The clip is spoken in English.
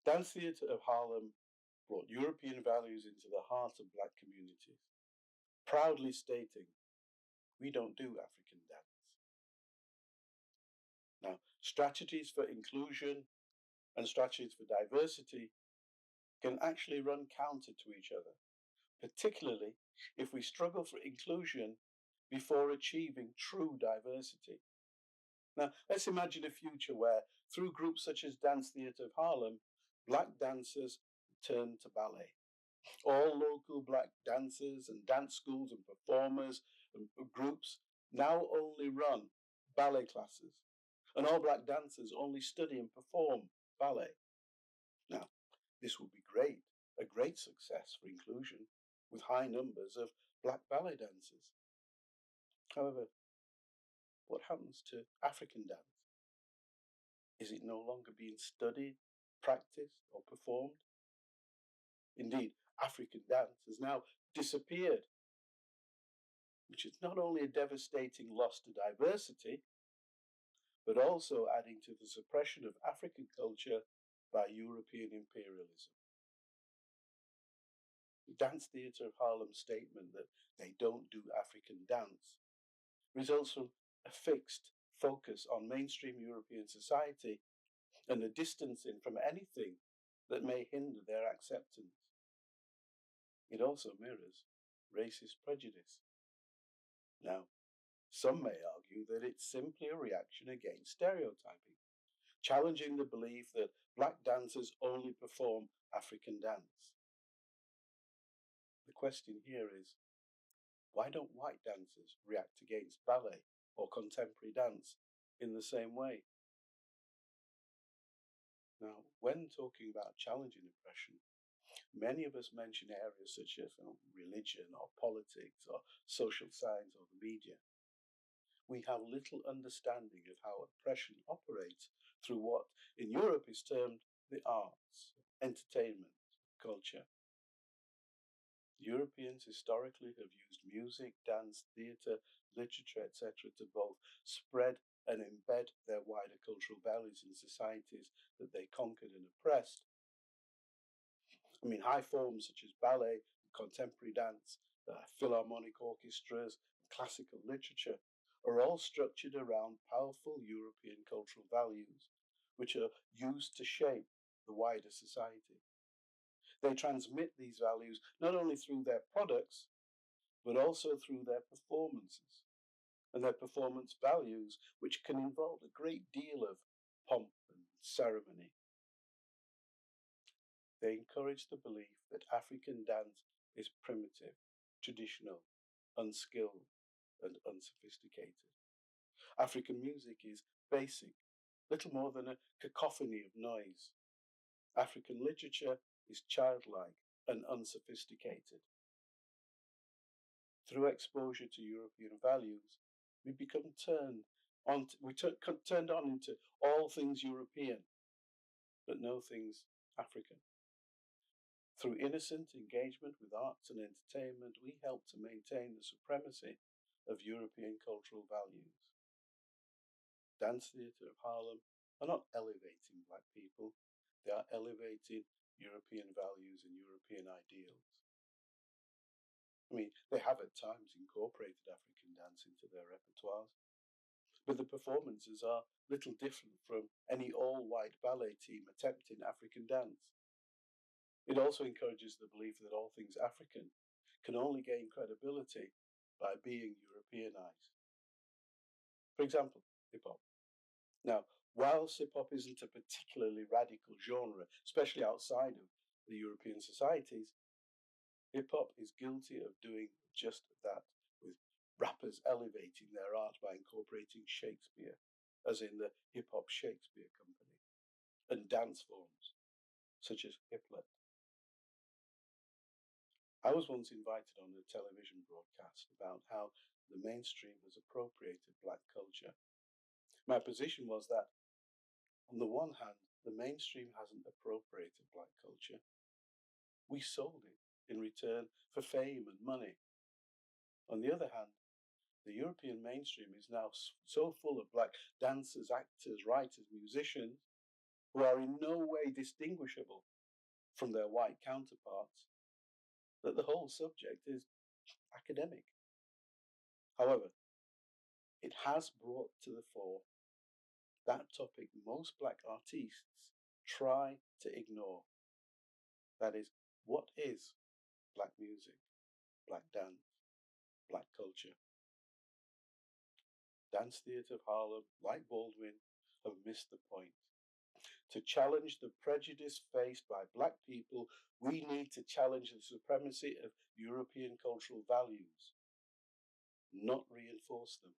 Dance theatre of Harlem brought European values into the heart of black communities, proudly stating, "We don't do African dance." Now, strategies for inclusion and strategies for diversity can actually run counter to each other, particularly if we struggle for inclusion before achieving true diversity. Now, let's imagine a future where, through groups such as Dance Theatre of Harlem, black dancers turn to ballet. All local black dancers and dance schools and performers and groups now only run ballet classes, and all black dancers only study and perform ballet. Now, this would be great, a great success for inclusion, with high numbers of black ballet dancers. However, what happens to African dance? Is it no longer being studied, practiced, or performed? Indeed, African dance has now disappeared, which is not only a devastating loss to diversity, but also adding to the suppression of African culture by European imperialism. The Dance Theatre of Harlem's statement that they don't do African dance results from a fixed focus on mainstream European society and a distancing from anything that may hinder their acceptance. It also mirrors racist prejudice. Now, some may argue that it's simply a reaction against stereotyping, challenging the belief that black dancers only perform African dance. The question here is, why don't white dancers react against ballet or contemporary dance in the same way? Now, when talking about challenging oppression, many of us mention areas such as religion or politics or social science or the media. We have little understanding of how oppression operates through what in Europe is termed the arts, entertainment, culture. Europeans historically have used music, dance, theatre, literature, etc. to both spread and embed their wider cultural values in societies that they conquered and oppressed. High forms such as ballet, contemporary dance, philharmonic orchestras, and classical literature are all structured around powerful European cultural values, which are used to shape the wider society. They transmit these values not only through their products, but also through their performances and their performance values, which can involve a great deal of pomp and ceremony. They encourage the belief that African dance is primitive, traditional, unskilled, and unsophisticated. African music is basic, little more than a cacophony of noise. African literature is childlike and unsophisticated. Through exposure to European values, we become turned on into all things European, but no things African. Through innocent engagement with arts and entertainment, we help to maintain the supremacy of European cultural values. Dance Theatre of Harlem are not elevating black people, they are elevating European values and European ideals. They have at times incorporated African dance into their repertoires, but the performances are little different from any all-white ballet team attempting African dance. It also encourages the belief that all things African can only gain credibility by being Europeanized. For example, hip-hop. Now, whilst hip-hop isn't a particularly radical genre, especially outside of the European societies, hip-hop is guilty of doing just that, with rappers elevating their art by incorporating Shakespeare, as in the Hip-Hop Shakespeare Company, and dance forms, such as hiplet. I was once invited on a television broadcast about how the mainstream has appropriated black culture. My position was that, on the one hand, the mainstream hasn't appropriated black culture. We sold it in return for fame and money. On the other hand, the European mainstream is now so full of black dancers, actors, writers, musicians, who are in no way distinguishable from their white counterparts, that the whole subject is academic. However, it has brought to the fore that topic most black artists try to ignore. That is, what is black music, black dance, black culture? Dance Theatre of Harlem, like Baldwin, have missed the point. To challenge the prejudice faced by black people, we need to challenge the supremacy of European cultural values, not reinforce them.